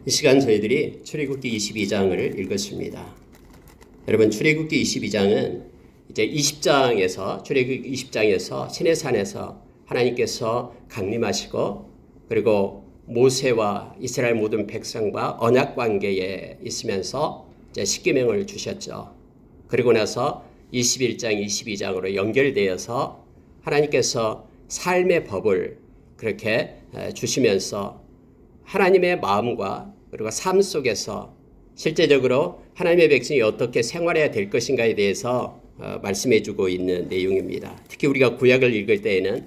이 시간 저희들이 출애굽기 22장을 읽었습니다. 여러분, 출애굽기 22장은 이제 20장에서 출애굽기 20장에서 시내산에서 하나님께서 강림하시고 그리고 모세와 이스라엘 모든 백성과 언약 관계에 있으면서 이제 십계명을 주셨죠. 그리고 나서 21장, 22장으로 연결되어서 하나님께서 삶의 법을 그렇게 주시면서 하나님의 마음과 그리고 삶 속에서 실제적으로 하나님의 백성이 어떻게 생활해야 될 것인가에 대해서 말씀해 주고 있는 내용입니다. 특히 우리가 구약을 읽을 때에는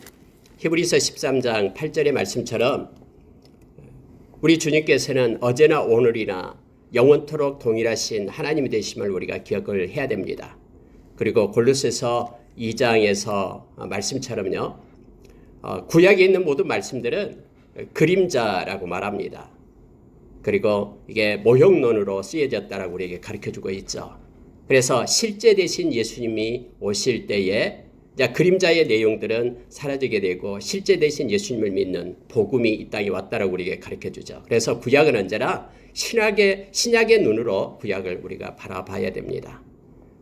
히브리서 13장 8절의 말씀처럼 우리 주님께서는 어제나 오늘이나 영원토록 동일하신 하나님이 되심을 우리가 기억을 해야 됩니다. 그리고 골로새서 2장에서 말씀처럼요. 구약에 있는 모든 말씀들은 그림자라고 말합니다. 그리고 이게 모형론으로 쓰여졌다라고 우리에게 가르쳐주고 있죠. 그래서 실제 되신 예수님이 오실 때에 그림자의 내용들은 사라지게 되고 실제 되신 예수님을 믿는 복음이 이 땅에 왔다라고 우리에게 가르쳐주죠. 그래서 구약은 언제나 신약의 눈으로 구약을 우리가 바라봐야 됩니다.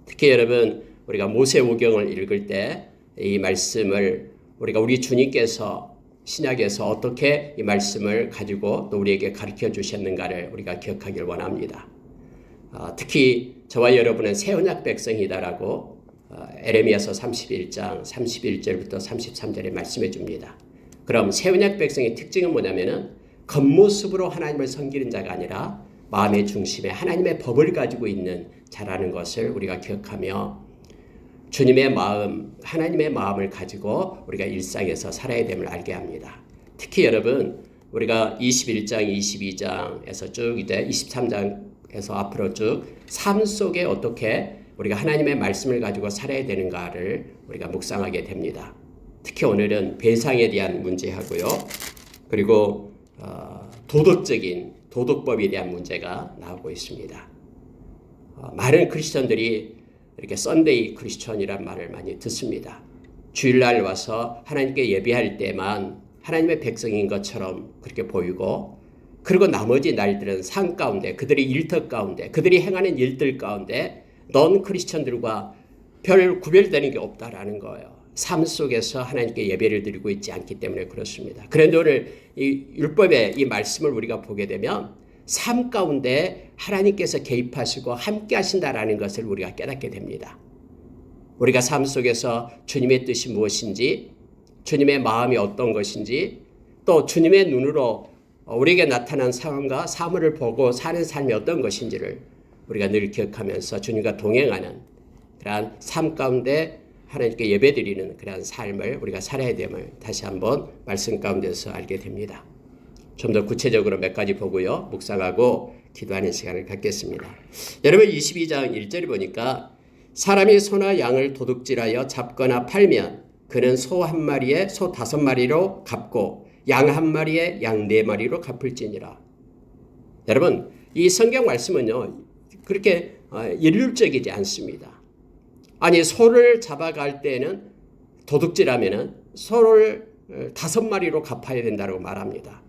특히 여러분, 우리가 모세오경을 읽을 때 이 말씀을 우리 주님께서 신약에서 어떻게 이 말씀을 가지고 또 우리에게 가르쳐 주셨는가를 우리가 기억하길 원합니다. 특히 저와 여러분은 새 언약 백성이다라고 에레미야서 31장 31절부터 33절에 말씀해 줍니다. 그럼 새 언약 백성의 특징은 뭐냐면은 겉모습으로 하나님을 섬기는 자가 아니라 마음의 중심에 하나님의 법을 가지고 있는 자라는 것을 우리가 기억하며 주님의 마음, 하나님의 마음을 가지고 우리가 일상에서 살아야 됨을 알게 합니다. 특히 여러분, 우리가 21장, 22장에서 쭉 이제 23장에서 앞으로 쭉 삶 속에 어떻게 우리가 하나님의 말씀을 가지고 살아야 되는가를 우리가 묵상하게 됩니다. 특히 오늘은 배상에 대한 문제하고요. 그리고 도덕적인 도덕법에 대한 문제가 나오고 있습니다. 많은 크리스천들이 이렇게 썬데이 크리스천이란 말을 많이 듣습니다. 주일날 와서 하나님께 예배할 때만 하나님의 백성인 것처럼 그렇게 보이고 그리고 나머지 날들은 삶 가운데 그들의 일터 가운데 그들이 행하는 일들 가운데 넌 크리스천들과 별 구별되는 게 없다라는 거예요. 삶 속에서 하나님께 예배를 드리고 있지 않기 때문에 그렇습니다. 그런데 오늘 이 율법의 이 말씀을 우리가 보게 되면 삶 가운데 하나님께서 개입하시고 함께 하신다라는 것을 우리가 깨닫게 됩니다. 우리가 삶 속에서 주님의 뜻이 무엇인지, 주님의 마음이 어떤 것인지, 또 주님의 눈으로 우리에게 나타난 상황과 사물을 보고 사는 삶이 어떤 것인지를 우리가 늘 기억하면서 주님과 동행하는 그러한 삶 가운데 하나님께 예배드리는 그러한 삶을 우리가 살아야 됨을 다시 한번 말씀 가운데서 알게 됩니다. 좀 더 구체적으로 몇 가지 보고요. 묵상하고 기도하는 시간을 갖겠습니다. 여러분 22장 1절을 보니까 사람이 소나 양을 도둑질하여 잡거나 팔면 그는 소 한 마리에 소 5마리로 갚고 양 한 마리에 양 4마리로 갚을지니라. 여러분 이 성경 말씀은요. 그렇게 일률적이지 않습니다. 아니 소를 잡아갈 때는 도둑질하면은 소를 5마리로 갚아야 된다고 말합니다.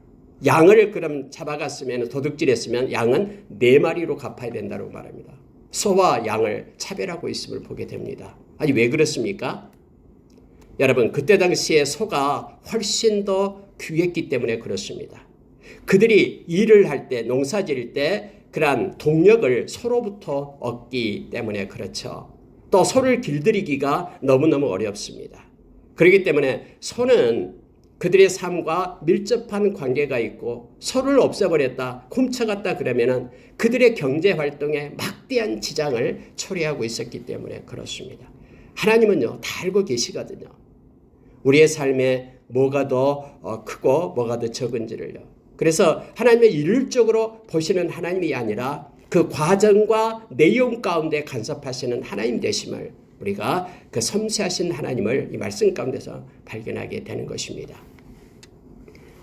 양을 그럼 잡아갔으면 도둑질했으면 양은 4마리로 갚아야 된다고 말합니다. 소와 양을 차별하고 있음을 보게 됩니다. 아니 왜 그렇습니까? 여러분 그때 당시에 소가 훨씬 더 귀했기 때문에 그렇습니다. 그들이 일을 할 때 농사 지을 때 그러한 동력을 소로부터 얻기 때문에 그렇죠. 또 소를 길들이기가 너무너무 어렵습니다. 그렇기 때문에 소는 그들의 삶과 밀접한 관계가 있고 소를 없애버렸다, 훔쳐갔다 그러면은 그들의 경제 활동에 막대한 지장을 초래하고 있었기 때문에 그렇습니다. 하나님은요, 다 알고 계시거든요. 우리의 삶에 뭐가 더 크고 뭐가 더 적은지를요. 그래서 하나님의 일률적으로 보시는 하나님이 아니라 그 과정과 내용 가운데 간섭하시는 하나님 되심을 우리가 그 섬세하신 하나님을 이 말씀 가운데서 발견하게 되는 것입니다.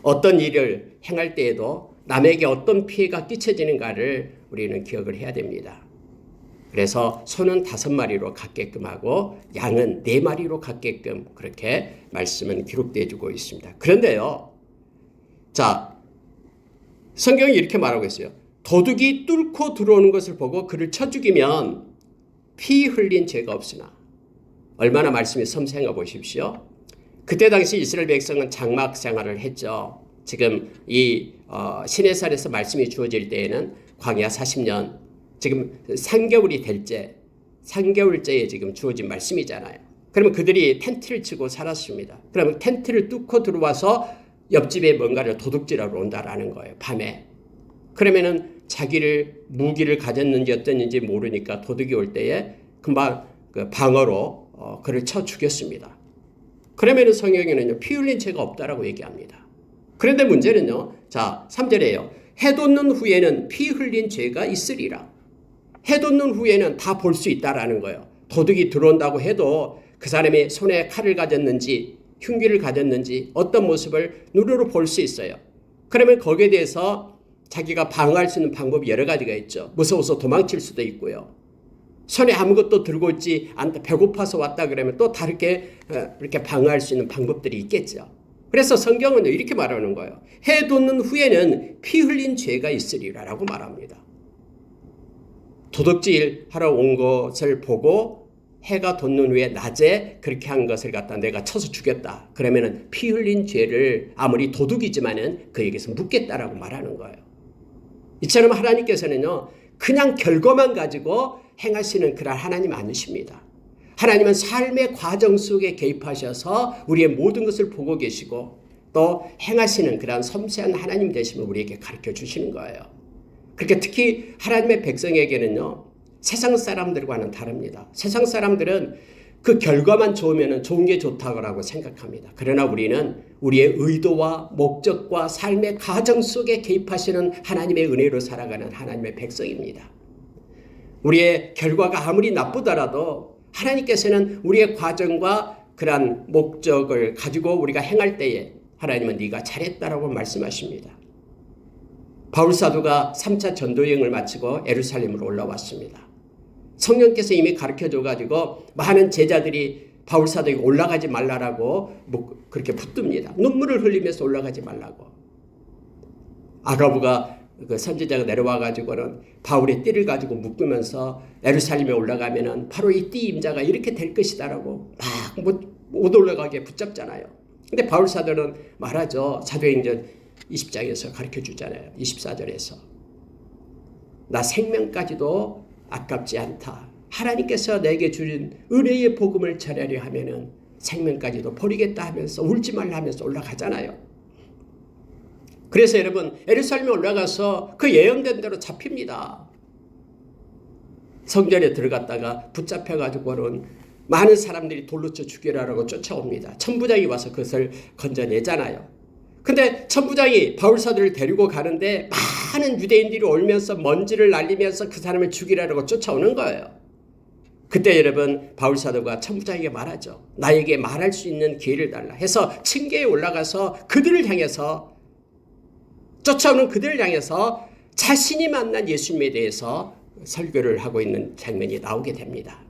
어떤 일을 행할 때에도 남에게 어떤 피해가 끼쳐지는가를 우리는 기억을 해야 됩니다. 그래서 소는 5마리로 갖게끔 하고 양은 4마리로 갖게끔 그렇게 말씀은 기록되어 주고 있습니다. 그런데요. 자, 성경이 이렇게 말하고 있어요. 도둑이 뚫고 들어오는 것을 보고 그를 쳐 죽이면 피 흘린 죄가 없으나. 얼마나 말씀이 섬세한가 보십시오. 그때 당시 이스라엘 백성은 장막 생활을 했죠. 지금 이 시내산에서 말씀이 주어질 때에는 광야 40년, 지금 3개월이 될째, 3개월째에 지금 주어진 말씀이잖아요. 그러면 그들이 텐트를 치고 살았습니다. 그러면 텐트를 뚫고 들어와서 옆집에 뭔가를 도둑질하러 온다라는 거예요. 밤에. 그러면은 자기를 무기를 가졌는지 어땠는지 모르니까 도둑이 올 때에 금방 그 방어로 그를 쳐 죽였습니다. 그러면은 성경에는요, 피 흘린 죄가 없다라고 얘기합니다. 그런데 문제는요, 자, 3절에요. 해 돋는 후에는 피 흘린 죄가 있으리라. 해 돋는 후에는 다 볼 수 있다라는 거예요. 도둑이 들어온다고 해도 그 사람이 손에 칼을 가졌는지 흉기를 가졌는지 어떤 모습을 눈으로 볼 수 있어요. 그러면 거기에 대해서 자기가 방어할 수 있는 방법이 여러 가지가 있죠. 무서워서 도망칠 수도 있고요. 손에 아무것도 들고 있지 않다, 배고파서 왔다 그러면 또 다르게 이렇게 방어할 수 있는 방법들이 있겠죠. 그래서 성경은 이렇게 말하는 거예요. 해 돋는 후에는 피 흘린 죄가 있으리라라고 말합니다. 도둑질 하러 온 것을 보고 해가 돋는 후에 낮에 그렇게 한 것을 갖다 내가 쳐서 죽였다. 그러면은 피 흘린 죄를 아무리 도둑이지만은 그에게서 묻겠다라고 말하는 거예요. 이처럼 하나님께서는요, 그냥 결과만 가지고 행하시는 그런 하나님 아니십니다. 하나님은 삶의 과정 속에 개입하셔서 우리의 모든 것을 보고 계시고 또 행하시는 그런 섬세한 하나님 되심을 우리에게 가르쳐 주시는 거예요. 그렇게 특히 하나님의 백성에게는요, 세상 사람들과는 다릅니다. 세상 사람들은 그 결과만 좋으면 좋은 게 좋다고 생각합니다. 그러나 우리는 우리의 의도와 목적과 삶의 과정 속에 개입하시는 하나님의 은혜로 살아가는 하나님의 백성입니다. 우리의 결과가 아무리 나쁘더라도 하나님께서는 우리의 과정과 그러한 목적을 가지고 우리가 행할 때에 하나님은 네가 잘했다라고 말씀하십니다. 바울사도가 3차 전도여행을 마치고 예루살렘으로 올라왔습니다. 성령께서 이미 가르쳐줘가지고 많은 제자들이 바울사도에게 올라가지 말라라고 그렇게 붙듭니다. 눈물을 흘리면서 올라가지 말라고. 아가부가 그 선지자가 내려와가지고는 바울의 띠를 가지고 묶으면서 예루살렘에 올라가면은 바로 이 띠 임자가 이렇게 될 것이다라고 막 못 올라가게 붙잡잖아요. 근데 바울사도는 말하죠. 사도행전 20장에서 가르쳐 주잖아요. 24절에서. 나 생명까지도 아깝지 않다. 하나님께서 내게 주신 은혜의 복음을 전하려 하면은 생명까지도 버리겠다 하면서 울지 말라 하면서 올라가잖아요. 그래서 여러분 예루살렘에 올라가서 그 예언된 대로 잡힙니다. 성전에 들어갔다가 붙잡혀가지고는 많은 사람들이 돌로 쳐 죽이라고 쫓아옵니다. 천부장이 와서 그것을 건져내잖아요. 근데 천부장이 바울사도를 데리고 가는데 많은 유대인들이 올면서 먼지를 날리면서 그 사람을 죽이라고 쫓아오는 거예요. 그때 여러분 바울사도가 천부장에게 말하죠. 나에게 말할 수 있는 기회를 달라 해서 층계에 올라가서 그들을 향해서 쫓아오는 그들을 향해서 자신이 만난 예수님에 대해서 설교를 하고 있는 장면이 나오게 됩니다.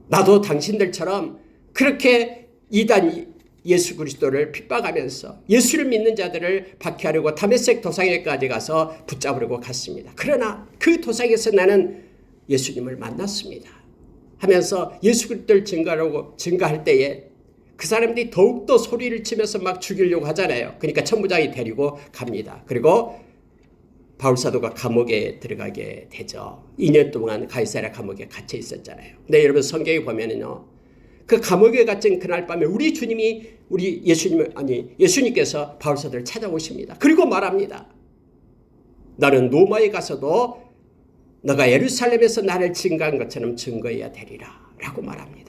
나도 당신들처럼 그렇게 이단 예수 그리스도를 핍박하면서 예수를 믿는 자들을 박해하려고 다메섹 도상에까지 가서 붙잡으려고 갔습니다. 그러나 그 도상에서 나는 예수님을 만났습니다 하면서 예수 그리스도를 증거할 때에 그 사람들이 더욱더 소리를 치면서 막 죽이려고 하잖아요. 그러니까 천부장이 데리고 갑니다. 그리고 바울사도가 감옥에 들어가게 되죠. 2년 동안 가이사랴 감옥에 갇혀 있었잖아요. 근데 여러분 성경에 보면은요, 그 감옥에 갇힌 그날 밤에 예수님께서 바울사도를 찾아오십니다. 그리고 말합니다. 나는 로마에 가서도 너가 예루살렘에서 나를 증거한 것처럼 증거해야 되리라 라고 말합니다.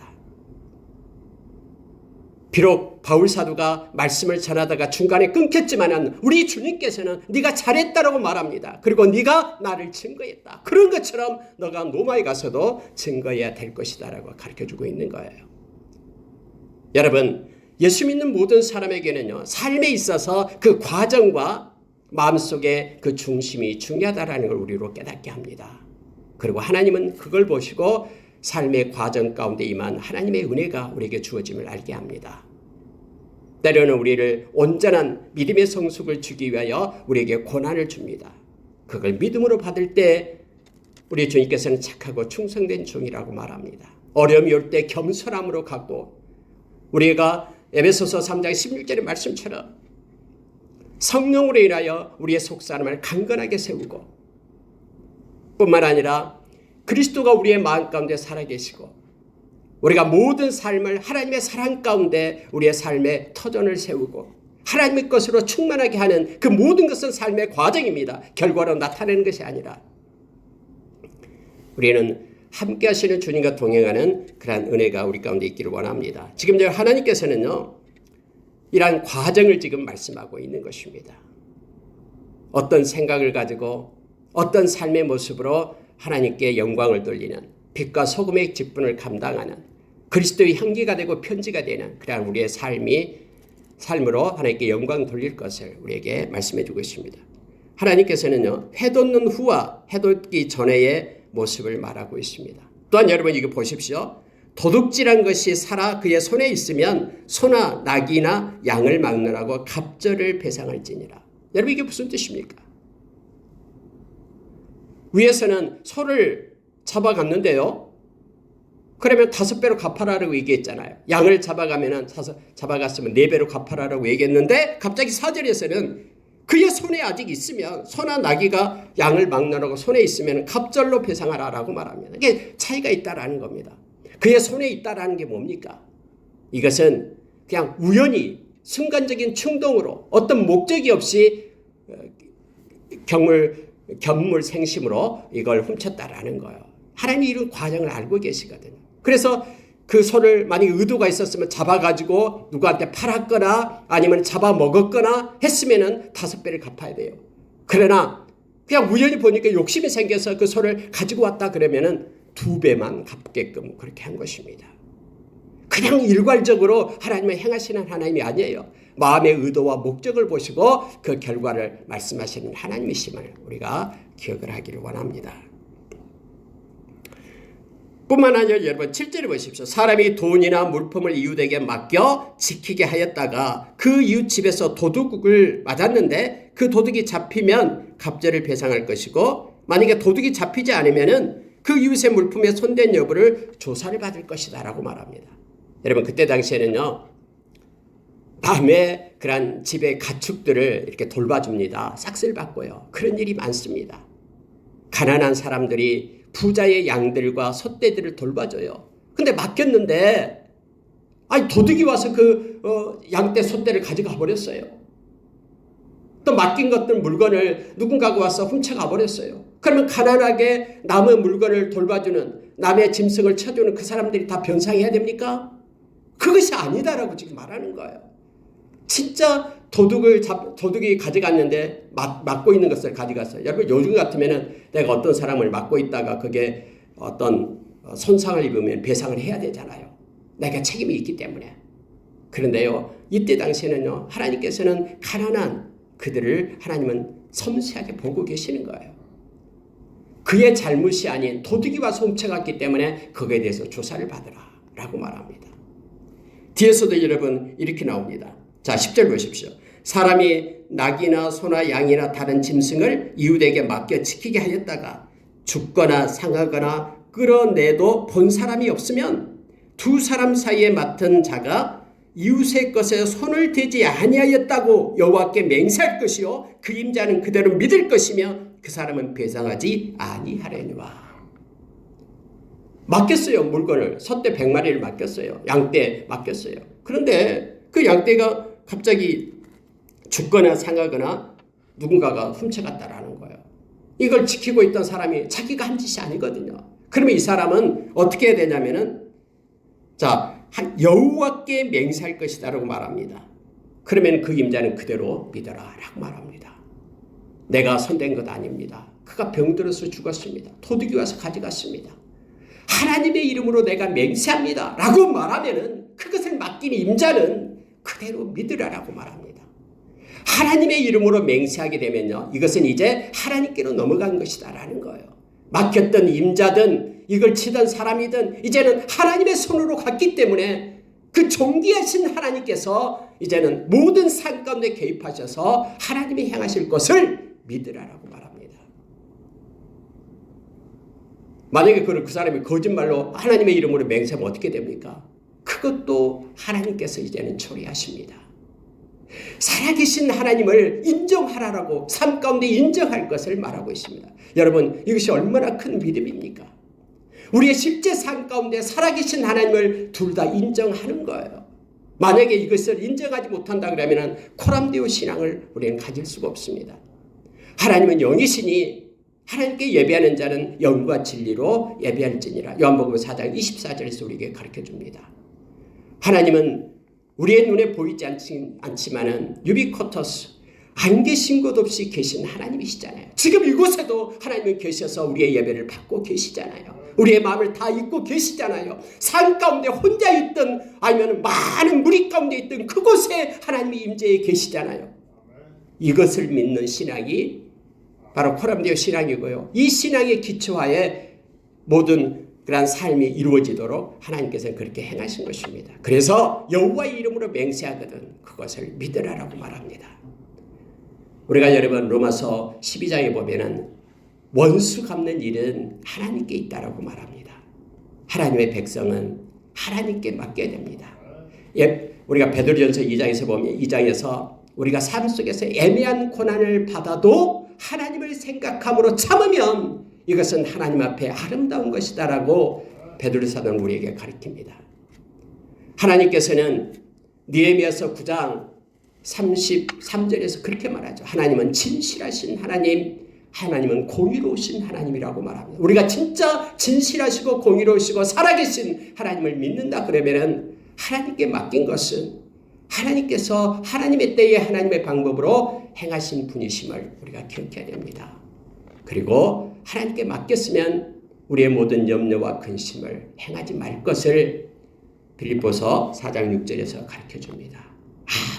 비록 바울사도가 말씀을 전하다가 중간에 끊겼지만 우리 주님께서는 네가 잘했다라고 말합니다. 그리고 네가 나를 증거했다. 그런 것처럼 너가 로마에 가서도 증거해야 될 것이다 라고 가르쳐주고 있는 거예요. 여러분 예수 믿는 모든 사람에게는요, 삶에 있어서 그 과정과 마음속에 그 중심이 중요하다라는 걸 우리로 깨닫게 합니다. 그리고 하나님은 그걸 보시고 삶의 과정 가운데 임한 하나님의 은혜가 우리에게 주어짐을 알게 합니다. 때로는 우리를 온전한 믿음의 성숙을 주기 위하여 우리에게 고난을 줍니다. 그걸 믿음으로 받을 때 우리 주님께서는 착하고 충성된 종이라고 말합니다. 어려움이 올 때 겸손함으로 갖고 우리가 에베소서 3장 16절의 말씀처럼 성령으로 인하여 우리의 속사람을 강건하게 세우고 뿐만 아니라 그리스도가 우리의 마음 가운데 살아계시고 우리가 모든 삶을 하나님의 사랑 가운데 우리의 삶의 터전을 세우고 하나님의 것으로 충만하게 하는 그 모든 것은 삶의 과정입니다. 결과로 나타내는 것이 아니라 우리는 함께 하시는 주님과 동행하는 그러한 은혜가 우리 가운데 있기를 원합니다. 지금 하나님께서는요, 이러한 과정을 지금 말씀하고 있는 것입니다. 어떤 생각을 가지고 어떤 삶의 모습으로 하나님께 영광을 돌리는 빛과 소금의 직분을 감당하는 그리스도의 향기가 되고 편지가 되는 그러한 우리의 삶으로 하나님께 영광 돌릴 것을 우리에게 말씀해 주고 있습니다. 하나님께서는요, 해돋는 후와 해돋기 전에의 모습을 말하고 있습니다. 또한 여러분 이거 보십시오. 도둑질한 것이 살아 그의 손에 있으면 소나 낙이나 양을 막느라고 갑절을 배상할지니라. 여러분 이게 무슨 뜻입니까? 위에서는 소를 잡아갔는데요. 그러면 5배로 갚아라라고 얘기했잖아요. 양을 잡아갔으면 4배로 갚아라라고 얘기했는데 갑자기 4절에서는 그의 손에 아직 있으면 소나 나귀가 양을 막느라고 손에 있으면 갑절로 배상하라라고 말합니다. 이게 차이가 있다라는 겁니다. 그의 손에 있다라는 게 뭡니까? 이것은 그냥 우연히 순간적인 충동으로 어떤 목적이 없이 견물생심으로 이걸 훔쳤다라는 거예요. 하나님이 이런 과정을 알고 계시거든요. 그래서 그 소를 만약에 의도가 있었으면 잡아가지고 누구한테 팔았거나 아니면 잡아먹었거나 했으면은 5배를 갚아야 돼요. 그러나 그냥 우연히 보니까 욕심이 생겨서 그 소를 가지고 왔다 그러면은 2배만 갚게끔 그렇게 한 것입니다. 그냥 일괄적으로 하나님을 행하시는 하나님이 아니에요. 마음의 의도와 목적을 보시고 그 결과를 말씀하시는 하나님이심을 우리가 기억을 하기를 원합니다. 뿐만 아니라 여러분 7절을 보십시오. 사람이 돈이나 물품을 이웃에게 맡겨 지키게 하였다가 그 이웃 집에서 도둑을 맞았는데 그 도둑이 잡히면 갑절을 배상할 것이고 만약에 도둑이 잡히지 않으면은 그 이웃의 물품에 손댄 여부를 조사를 받을 것이다 라고 말합니다. 여러분 그때 당시에는요, 밤에 그런 집의 가축들을 이렇게 돌봐줍니다. 싹쓸 받고요. 그런 일이 많습니다. 가난한 사람들이 부자의 양들과 소떼들을 돌봐줘요. 근데 맡겼는데 도둑이 와서 그 양떼 소떼를 가져가 버렸어요. 또 맡긴 것들 물건을 누군가가 와서 훔쳐가 버렸어요. 그러면 가난하게 남의 물건을 돌봐주는 남의 짐승을 쳐주는 그 사람들이 다 변상해야 됩니까? 그것이 아니다라고 지금 말하는 거예요. 진짜 도둑이 가져갔는데 맡고 있는 것을 가져갔어요. 여러분 요즘 같으면은 내가 어떤 사람을 맡고 있다가 그게 어떤 손상을 입으면 배상을 해야 되잖아요. 내가 책임이 있기 때문에. 그런데요, 이때 당시에는요, 하나님께서는 가난한 그들을 하나님은 섬세하게 보고 계시는 거예요. 그의 잘못이 아닌 도둑이 와서 훔쳐갔기 때문에 그거에 대해서 조사를 받으라 라고 말합니다. 뒤에서도 여러분 이렇게 나옵니다. 자, 10절 보십시오. 사람이 낙이나 소나 양이나 다른 짐승을 이웃에게 맡겨 지키게 하였다가 죽거나 상하거나 끌어내도 본 사람이 없으면 두 사람 사이에 맡은 자가 이웃의 것에 손을 대지 아니하였다고 여호와께 맹세할 것이요 그 임자는 그대로 믿을 것이며 그 사람은 배상하지 아니하려니와. 맡겼어요. 물건을. 소떼 100마리를 맡겼어요. 양떼 맡겼어요. 그런데 그 양떼가 갑자기 죽거나 상하거나 누군가가 훔쳐갔다라는 거예요. 이걸 지키고 있던 사람이 자기가 한 짓이 아니거든요. 그러면 이 사람은 어떻게 해야 되냐면은 여호와께 맹세할 것이다라고 말합니다. 그러면 그 임자는 그대로 믿어라라고 말합니다. 내가 손댄 것 아닙니다. 그가 병들어서 죽었습니다. 도둑이 와서 가져갔습니다. 하나님의 이름으로 내가 맹세합니다 라고 말하면은 그것을 맡긴 임자는 그대로 믿으라라고 말합니다. 하나님의 이름으로 맹세하게 되면요, 이것은 이제 하나님께로 넘어간 것이다라는 거예요. 맡겼던 임자든 이걸 치던 사람이든 이제는 하나님의 손으로 갔기 때문에 그 존귀하신 하나님께서 이제는 모든 삶 가운데 개입하셔서 하나님이 행하실 것을 믿으라라고 말합니다. 만약에 그 사람이 거짓말로 하나님의 이름으로 맹세하면 어떻게 됩니까? 그것도 하나님께서 이제는 처리하십니다. 살아계신 하나님을 인정하라라고 삶 가운데 인정할 것을 말하고 있습니다. 여러분, 이것이 얼마나 큰 믿음입니까? 우리의 실제 삶 가운데 살아계신 하나님을 둘 다 인정하는 거예요. 만약에 이것을 인정하지 못한다 그러면 코람데오 신앙을 우리는 가질 수가 없습니다. 하나님은 영이시니 하나님께 예배하는 자는 영과 진리로 예배할지니라. 요한복음 4장 24절에서 우리에게 가르쳐줍니다. 하나님은 우리의 눈에 보이지 않지만은 유비쿼터스, 안 계신 것 없이 계신 하나님이시잖아요. 지금 이곳에도 하나님은 계셔서 우리의 예배를 받고 계시잖아요. 우리의 마음을 다 잊고 계시잖아요. 산 가운데 혼자 있든 아니면 많은 무리 가운데 있든 그곳에 하나님이 임재해 계시잖아요. 이것을 믿는 신앙이 바로 코람데오 신앙이고요. 이 신앙의 기초하에 모든 그러한 삶이 이루어지도록 하나님께서는 그렇게 행하신 것입니다. 그래서 여호와의 이름으로 맹세하거든 그것을 믿으라라고 말합니다. 우리가 여러분 로마서 12장에 보면은 원수 갚는 일은 하나님께 있다라고 말합니다. 하나님의 백성은 하나님께 맡겨야 됩니다. 우리가 베드로전서 2장에서 보면 2장에서 우리가 삶 속에서 애매한 고난을 받아도 하나님을 생각함으로 참으면 이것은 하나님 앞에 아름다운 것이다라고 베드로 사도는 우리에게 가르칩니다. 하나님께서는 느헤미야서 9장 33절에서 그렇게 말하죠. 하나님은 진실하신 하나님, 하나님은 공의로우신 하나님이라고 말합니다. 우리가 진짜 진실하시고 공의로우시고 살아계신 하나님을 믿는다 그러면 하나님께 맡긴 것은 하나님께서 하나님의 때에 하나님의 방법으로 행하신 분이심을 우리가 기억해야 됩니다. 그리고 하나님께 맡겼으면 우리의 모든 염려와 근심을 행하지 말 것을 빌립보서 4장 6절에서 가르쳐줍니다.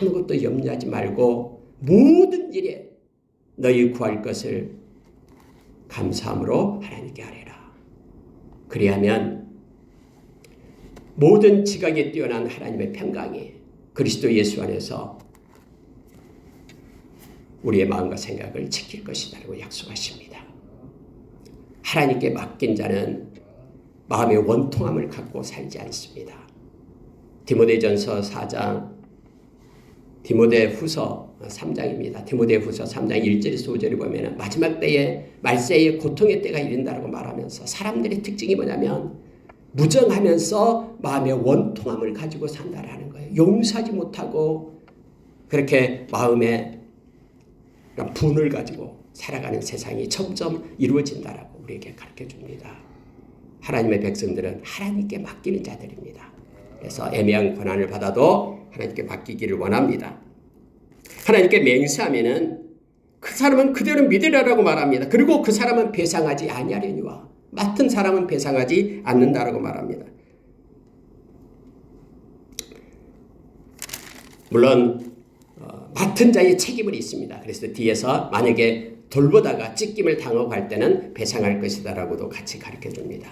아무것도 염려하지 말고 모든 일에 너희 구할 것을 감사함으로 하나님께 아뢰라. 그리하면 모든 지각에 뛰어난 하나님의 평강이 그리스도 예수 안에서 우리의 마음과 생각을 지킬 것이다라고 약속하십니다. 하나님께 맡긴 자는 마음의 원통함을 갖고 살지 않습니다. 디모데전서 4장, 디모데후서 3장입니다. 디모데후서 3장 1절에서 5절에 보면 마지막 때에 말세의 고통의 때가 이른다라고 말하면서 사람들의 특징이 뭐냐면 무정하면서 마음의 원통함을 가지고 산다라는 거예요. 용서하지 못하고 그렇게 마음에 분을 가지고 살아가는 세상이 점점 이루어진다라고 우리에게 가르쳐줍니다. 하나님의 백성들은 하나님께 맡기는 자들입니다. 그래서 애매한 고난을 받아도 하나님께 맡기기를 원합니다. 하나님께 맹세하면은 그 사람은 그대로 믿으라라고 말합니다. 그리고 그 사람은 배상하지 아니하려니와 맡은 사람은 배상하지 않는다라고 말합니다. 물론 맡은 자의 책임은 있습니다. 그래서 뒤에서 만약에 돌보다가 찢김을 당하고 갈 때는 배상할 것이다라고도 같이 가르쳐줍니다.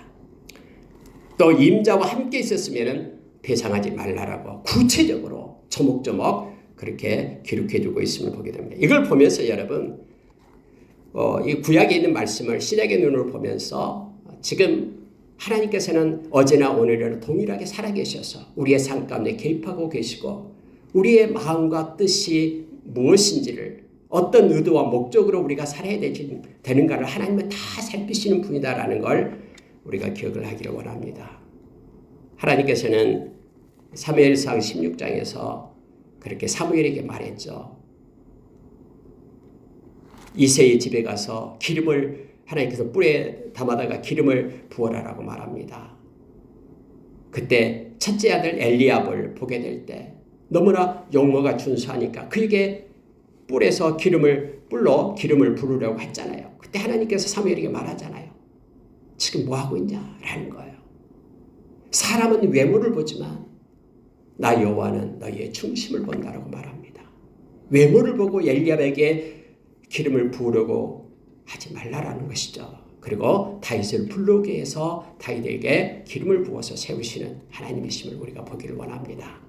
또 임자와 함께 있었으면 배상하지 말라라고 구체적으로 조목조목 그렇게 기록해주고 있음을 보게 됩니다. 이걸 보면서 여러분 이 구약에 있는 말씀을 신약의 눈으로 보면서 지금 하나님께서는 어제나 오늘이나 동일하게 살아계셔서 우리의 삶 가운데 개입하고 계시고 우리의 마음과 뜻이 무엇인지를 어떤 의도와 목적으로 우리가 살아야 되는가를 하나님은 다 살피시는 분이다라는 걸 우리가 기억을 하기를 원합니다. 하나님께서는 사무엘상 16장에서 그렇게 사무엘에게 말했죠. 이새의 집에 가서 기름을 하나님께서 뿔에 담아다가 기름을 부어라라고 말합니다. 그때 첫째 아들 엘리압을 보게 될 때 너무나 용모가 준수하니까 그에게 뿔에서 뿔로 기름을 부으려고 했잖아요. 그때 하나님께서 사무엘에게 말하잖아요. 지금 뭐하고 있냐라는 거예요. 사람은 외모를 보지만 나 여호와는 너희의 중심을 본다라고 말합니다. 외모를 보고 엘리압에게 기름을 부으려고 하지 말라라는 것이죠. 그리고 다윗을 불러오게 해서 다윗에게 기름을 부어서 세우시는 하나님이심을 우리가 보기를 원합니다.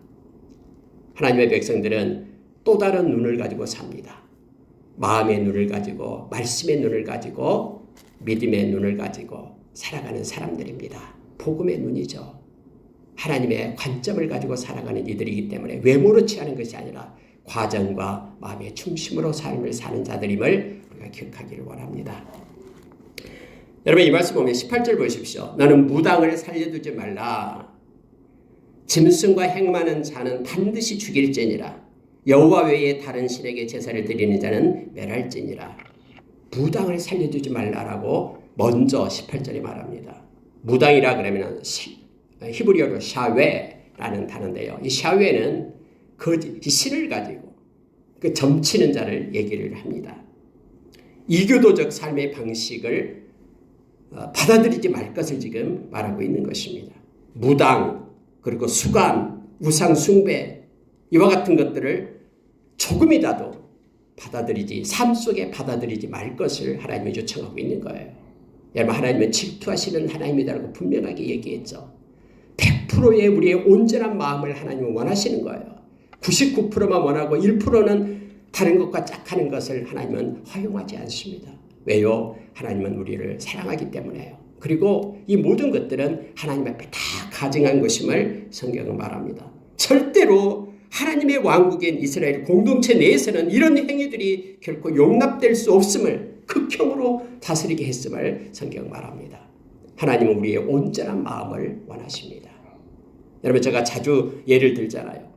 하나님의 백성들은 또 다른 눈을 가지고 삽니다. 마음의 눈을 가지고, 말씀의 눈을 가지고, 믿음의 눈을 가지고 살아가는 사람들입니다. 복음의 눈이죠. 하나님의 관점을 가지고 살아가는 이들이기 때문에 외모로 취하는 것이 아니라 과정과 마음의 중심으로 삶을 사는 자들임을 우리가 기억하기를 원합니다. 여러분, 이 말씀 보면 18절 보십시오. 너는 무당을 살려두지 말라. 짐승과 행하는 자는 반드시 죽일지니라. 여호와 외에 다른 신에게 제사를 드리는 자는 멸할지니라. 무당을 살려두지 말라라고 먼저 18절에 말합니다. 무당이라 그러면 히브리어로 샤웨라는 단어인데요. 이 샤웨는 신을 가지고 그 점치는 자를 얘기를 합니다. 이교도적 삶의 방식을 받아들이지 말 것을 지금 말하고 있는 것입니다. 무당, 그리고 수관, 우상 숭배, 이와 같은 것들을 조금이라도 받아들이지, 삶 속에 받아들이지 말 것을 하나님이 요청하고 있는 거예요. 여러분, 하나님은 질투하시는 하나님이라고 분명하게 얘기했죠. 100%의 우리의 온전한 마음을 하나님은 원하시는 거예요. 99%만 원하고 1%는 다른 것과 짝하는 것을 하나님은 허용하지 않습니다. 왜요? 하나님은 우리를 사랑하기 때문에요. 그리고 이 모든 것들은 하나님 앞에 다 가증한 것임을 성경은 말합니다. 절대로 하나님의 왕국인 이스라엘 공동체 내에서는 이런 행위들이 결코 용납될 수 없음을 극형으로 다스리게 했음을 성경 말합니다. 하나님은 우리의 온전한 마음을 원하십니다. 여러분, 제가 자주 예를 들잖아요.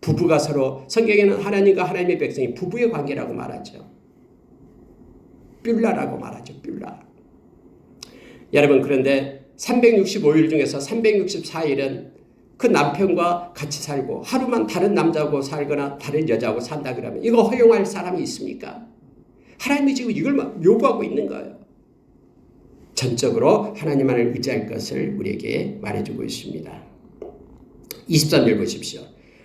부부가 서로, 성경에는 하나님과 하나님의 백성이 부부의 관계라고 말하죠. 뷸라라고 말하죠. 뷸라. 여러분, 그런데 365일 중에서 364일은 그 남편과 같이 살고 하루만 다른 남자하고 살거나 다른 여자하고 산다 그러면 이거 허용할 사람이 있습니까? 하나님이 지금 이걸 요구하고 있는 거예요. 전적으로 하나님만을 의지할 것을 우리에게 말해주고 있습니다. 23절 보십시오.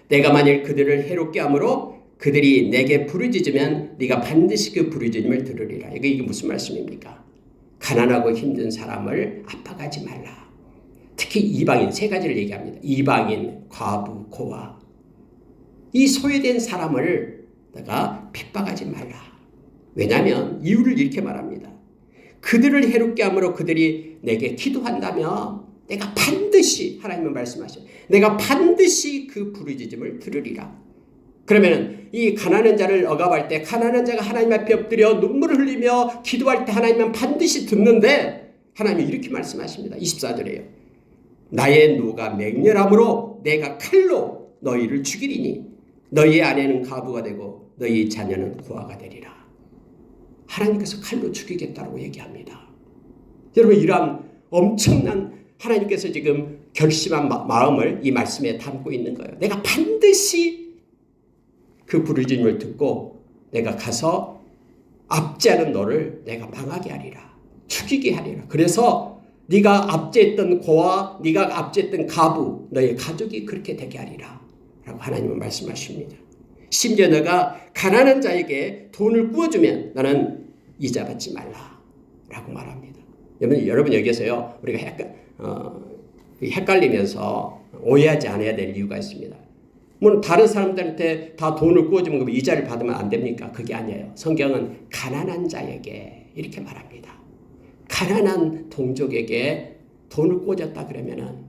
내가 만일 그들을 해롭게 함으로 그들이 내게 부르짖으면 네가 반드시 그 부르짖음을 들으리라. 이게 무슨 말씀입니까? 가난하고 힘든 사람을 압박하지 말라. 특히 이방인, 세 가지를 얘기합니다. 이방인, 과부, 고아. 이 소외된 사람을 내가 핍박하지 말라. 왜냐하면 이유를 이렇게 말합니다. 그들을 해롭게 함으로 그들이 내게 기도한다면 내가 반드시, 하나님은 말씀하셔요. 내가 반드시 그 부르짖음을 들으리라. 그러면 이 가난한 자를 억압할 때 가난한 자가 하나님 앞에 엎드려 눈물을 흘리며 기도할 때 하나님은 반드시 듣는데 하나님이 이렇게 말씀하십니다. 24절에요. 나의 노가 맹렬함으로 내가 칼로 너희를 죽이리니 너희의 아내는 가부가 되고 너희 자녀는 고아가 되리라. 하나님께서 칼로 죽이겠다고 얘기합니다. 여러분, 이러한 엄청난 하나님께서 지금 결심한 마음을 이 말씀에 담고 있는 거예요. 내가 반드시 그 부르짖음을 듣고 내가 가서 압제하는 너를 내가 망하게 하리라. 죽이게 하리라. 그래서 네가 압제했던 고아, 네가 압제했던 가부, 너의 가족이 그렇게 되게 하리라. 라고 하나님은 말씀하십니다. 심지어 너가 가난한 자에게 돈을 구워주면 너는 이자 받지 말라. 라고 말합니다. 여러분 여기에서요, 우리가 약간 헷갈리면서 오해하지 않아야 될 이유가 있습니다. 물론 다른 사람들한테 다 돈을 구워주면 그럼 이자를 받으면 안 됩니까? 그게 아니에요. 성경은 가난한 자에게 이렇게 말합니다. 가난한 동족에게 돈을 꽂았다 그러면은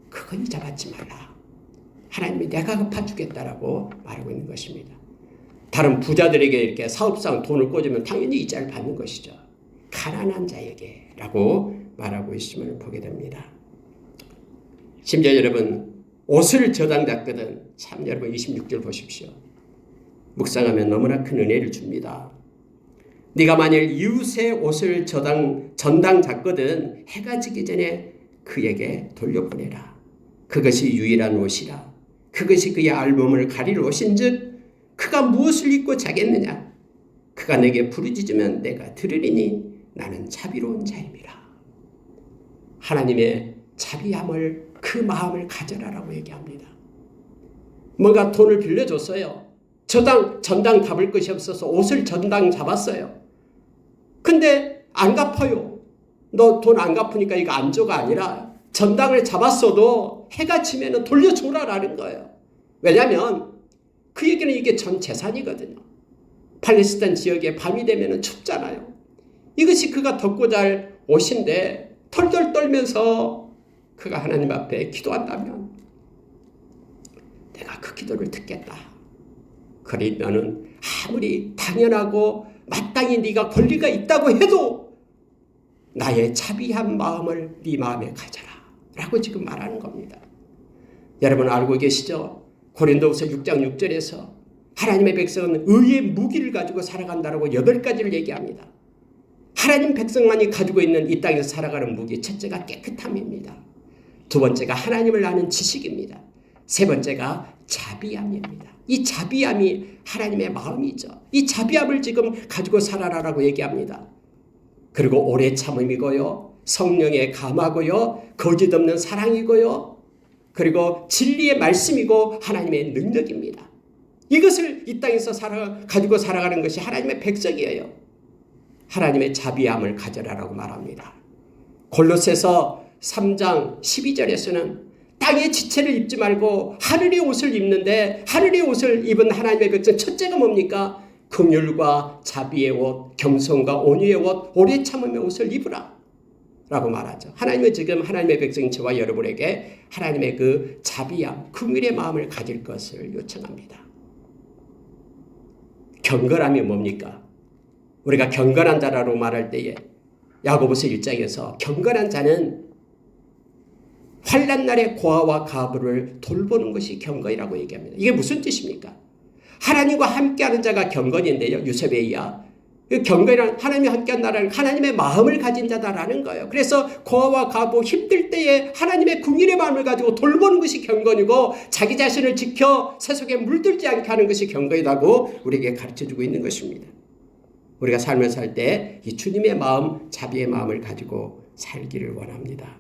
그건 이자 받지 말라. 하나님이 내가 갚아주겠다라고 말하고 있는 것입니다. 다른 부자들에게 이렇게 사업상 돈을 꽂으면 당연히 이자를 받는 것이죠. 가난한 자에게라고 말하고 있음을 보게 됩니다. 심지어 여러분, 옷을 저당 잡거든. 참, 여러분 26절 보십시오. 묵상하면 너무나 큰 은혜를 줍니다. 네가 만일 이웃의 옷을 전당 잡거든 해가 지기 전에 그에게 돌려보내라. 그것이 유일한 옷이라. 그것이 그의 알몸을 가릴 옷인즉 그가 무엇을 입고 자겠느냐. 그가 내게 부르짖으면 내가 들으리니 나는 자비로운 자임이라. 하나님의 자비함을, 그 마음을 가져라라고 얘기합니다. 뭔가 돈을 빌려줬어요. 전당 잡을 것이 없어서 옷을 전당 잡았어요. 근데 안 갚아요. 너 돈 안 갚으니까 이거 안 줘가 아니라 전당을 잡았어도 해가 지면은 돌려줘라라는 거예요. 왜냐하면 그 얘기는 이게 전 재산이거든요. 팔레스타인 지역에 밤이 되면은 춥잖아요. 이것이 그가 덮고 잘 옷인데 털덜 떨면서 그가 하나님 앞에 기도한다면 내가 그 기도를 듣겠다. 그러면은 아무리 당연하고 마땅히 네가 권리가 있다고 해도 나의 자비한 마음을 네 마음에 가져라 라고 지금 말하는 겁니다. 여러분 알고 계시죠? 고린도후서 6장 6절에서 하나님의 백성은 의의 무기를 가지고 살아간다라고 8가지를 얘기합니다. 하나님 백성만이 가지고 있는 이 땅에서 살아가는 무기, 첫째가 깨끗함입니다. 두 번째가 하나님을 아는 지식입니다. 세 번째가 자비함입니다. 이 자비함이 하나님의 마음이죠. 이 자비함을 지금 가지고 살아라라고 얘기합니다. 그리고 오래 참음이고요. 성령의 감하고요. 거짓 없는 사랑이고요. 그리고 진리의 말씀이고 하나님의 능력입니다. 이것을 이 땅에서 가지고 살아가는 것이 하나님의 백성이에요. 하나님의 자비함을 가져라라고 말합니다. 골로새서 3장 12절에서는 땅의 지체를 입지 말고 하늘의 옷을 입는데 하늘의 옷을 입은 하나님의 백성 첫째가 뭡니까? 긍휼과 자비의 옷, 겸손과 온유의 옷, 오래 참음의 옷을 입으라 라고 말하죠. 하나님은 지금 하나님의 백성 저와 여러분에게 하나님의 그 자비함, 긍휼의 마음을 가질 것을 요청합니다. 경건함이 뭡니까? 우리가 경건한 자라고 말할 때에 야고보서 1장에서 경건한 자는 환난 날의 고아와 가부를 돌보는 것이 경건이라고 얘기합니다. 이게 무슨 뜻입니까? 하나님과 함께하는 자가 경건인데요. 유세베이야. 경건이란 하나님과 함께한 나라는 하나님의 마음을 가진 자다라는 거예요. 그래서 고아와 가부 힘들 때에 하나님의 긍휼의 마음을 가지고 돌보는 것이 경건이고 자기 자신을 지켜 세속에 물들지 않게 하는 것이 경건이라고 우리에게 가르쳐주고 있는 것입니다. 우리가 삶을 살 때 이 주님의 마음, 자비의 마음을 가지고 살기를 원합니다.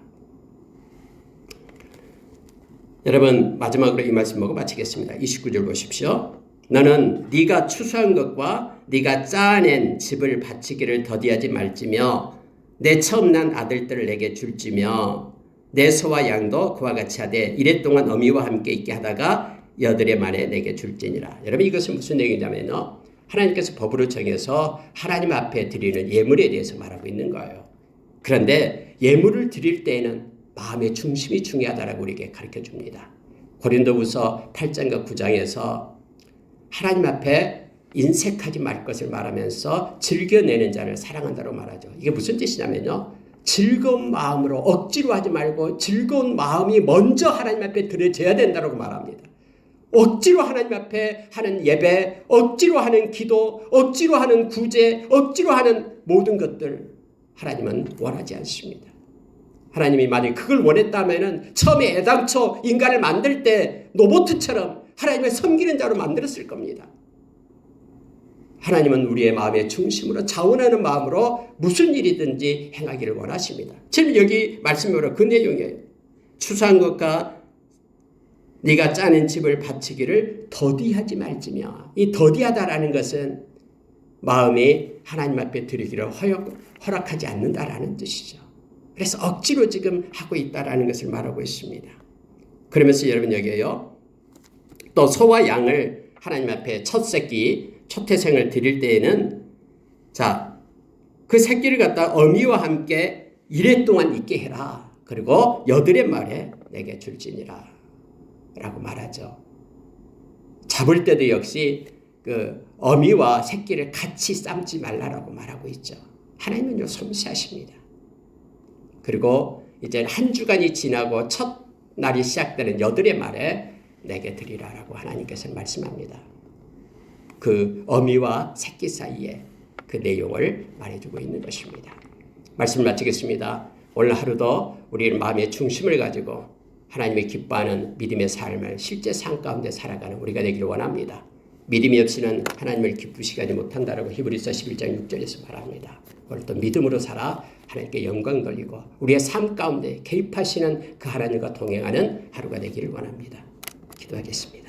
여러분 마지막으로 이 말씀 보고 마치겠습니다. 29절 보십시오. 너는 네가 추수한 것과 네가 짜낸 집을 바치기를 더디하지 말지며 내 처음 난 아들들을 내게 줄지며 내 소와 양도 그와 같이 하되 이랫동안 어미와 함께 있게 하다가 여드레 만에 내게 줄지니라. 여러분 이것은 무슨 내용이냐면요. 하나님께서 법으로 정해서 하나님 앞에 드리는 예물에 대해서 말하고 있는 거예요. 그런데 예물을 드릴 때에는 마음의 중심이 중요하다라고 우리에게 가르쳐 줍니다. 고린도후서 8장과 9장에서 하나님 앞에 인색하지 말 것을 말하면서 즐겨내는 자를 사랑한다고 말하죠. 이게 무슨 뜻이냐면요. 즐거운 마음으로 억지로 하지 말고 즐거운 마음이 먼저 하나님 앞에 드려져야 된다고 말합니다. 억지로 하나님 앞에 하는 예배, 억지로 하는 기도, 억지로 하는 구제, 억지로 하는 모든 것들 하나님은 원하지 않습니다. 하나님이 만약 그걸 원했다면 처음에 애당초 인간을 만들 때 로봇처럼 하나님의 섬기는 자로 만들었을 겁니다. 하나님은 우리의 마음의 중심으로 자원하는 마음으로 무슨 일이든지 행하기를 원하십니다. 지금 여기 말씀으로 그 내용이에요. 추수한 것과 네가 짜낸 집을 바치기를 더디하지 말지며, 이 더디하다라는 것은 마음이 하나님 앞에 드리기를 허락하지 않는다라는 뜻이죠. 그래서 억지로 지금 하고 있다라는 것을 말하고 있습니다. 그러면서 여러분 여기에요. 또 소와 양을 하나님 앞에 첫 새끼, 첫 태생을 드릴 때에는 자, 그 새끼를 갖다 어미와 함께 이래 동안 있게 해라. 그리고 여드레 말에 내게 줄지니라. 라고 말하죠. 잡을 때도 역시 그 어미와 새끼를 같이 삶지 말라라고 말하고 있죠. 하나님은요 섬세하십니다. 그리고 이제 한 주간이 지나고 첫 날이 시작되는 여드레 말에 내게 드리라라고 하나님께서 말씀합니다. 그 어미와 새끼 사이에 그 내용을 말해주고 있는 것입니다. 말씀을 마치겠습니다. 오늘 하루도 우리의 마음의 중심을 가지고 하나님의 기뻐하는 믿음의 삶을 실제 삶 가운데 살아가는 우리가 되기를 원합니다. 믿음이 없이는 하나님을 기쁘시게 하지 못한다라고 히브리서 11장 6절에서 말합니다. 오늘도 믿음으로 살아 하나님께 영광 돌리고 우리의 삶 가운데 개입하시는 그 하나님과 동행하는 하루가 되기를 원합니다. 기도하겠습니다.